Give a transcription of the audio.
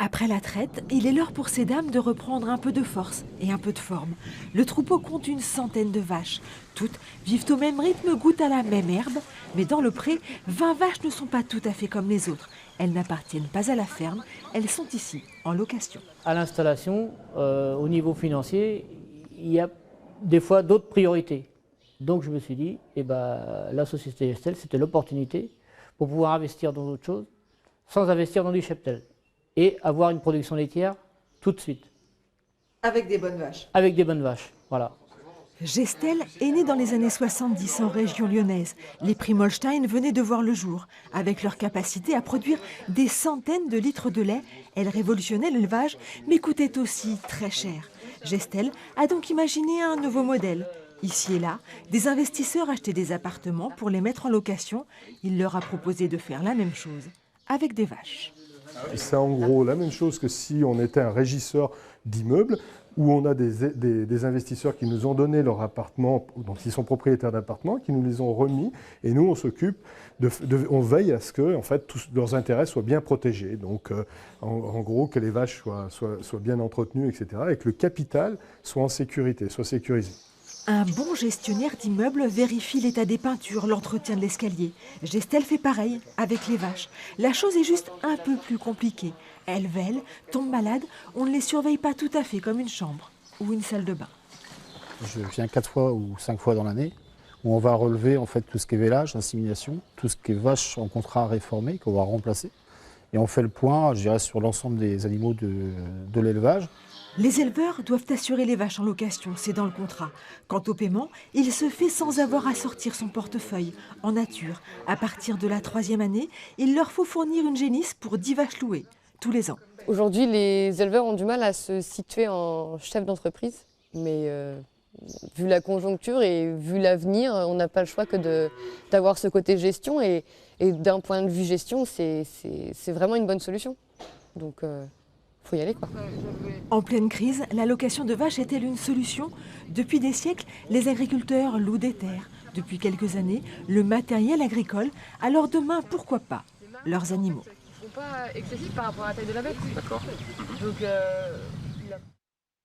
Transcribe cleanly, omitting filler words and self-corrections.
Après la traite, il est l'heure pour ces dames de reprendre un peu de force et un peu de forme. Le troupeau compte une centaine de vaches. Toutes vivent au même rythme, goûtent à la même herbe, mais dans le pré, 20 vaches ne sont pas tout à fait comme les autres. Elles n'appartiennent pas à la ferme, elles sont ici, en location. À l'installation, au niveau financier, il y a des fois d'autres priorités. Donc je me suis dit, la société Gestel, c'était l'opportunité pour pouvoir investir dans d'autres choses, sans investir dans du cheptel, et avoir une production laitière tout de suite. Avec des bonnes vaches. Avec des bonnes vaches, voilà. Gestel est né dans les années 70 en région lyonnaise. Les Primolstein venaient de voir le jour. Avec leur capacité à produire des centaines de litres de lait, elles révolutionnaient l'élevage, mais coûtaient aussi très cher. Gestel a donc imaginé un nouveau modèle. Ici et là, des investisseurs achetaient des appartements pour les mettre en location. Il leur a proposé de faire la même chose avec des vaches. C'est en gros la même chose que si on était un régisseur d'immeubles, où on a des investisseurs qui nous ont donné leur appartement, dont ils sont propriétaires d'appartements, qui nous les ont remis, et nous on s'occupe, on veille à ce que en fait, tous leurs intérêts soient bien protégés. Donc en gros que les vaches soient bien entretenues, etc., et que le capital soit en sécurité, soit sécurisé. Un bon gestionnaire d'immeuble vérifie l'état des peintures, l'entretien de l'escalier. Gestel fait pareil avec les vaches. La chose est juste un peu plus compliquée. Elles vêlent, tombent malades, on ne les surveille pas tout à fait comme une chambre ou une salle de bain. Je viens 4 fois ou 5 fois dans l'année, où on va relever en fait tout ce qui est vélage, insémination, tout ce qui est vache en contrat réformé qu'on va remplacer. Et on fait le point, je dirais, sur l'ensemble des animaux de l'élevage. Les éleveurs doivent assurer les vaches en location, c'est dans le contrat. Quant au paiement, il se fait sans avoir à sortir son portefeuille, en nature. À partir de la 3e année, il leur faut fournir une génisse pour 10 vaches louées, tous les ans. Aujourd'hui, les éleveurs ont du mal à se situer en chef d'entreprise, mais vu la conjoncture et vu l'avenir, on n'a pas le choix que d'avoir ce côté gestion. Et d'un point de vue gestion, c'est vraiment une bonne solution. Donc, faut y aller, quoi. En pleine crise, la location de vaches est-elle une solution? Depuis des siècles, les agriculteurs louent des terres. Depuis quelques années, le matériel agricole. Alors demain, pourquoi pas leurs animaux? Ils ne sont pas excessifs par rapport à la taille de la bête. D'accord. Donc,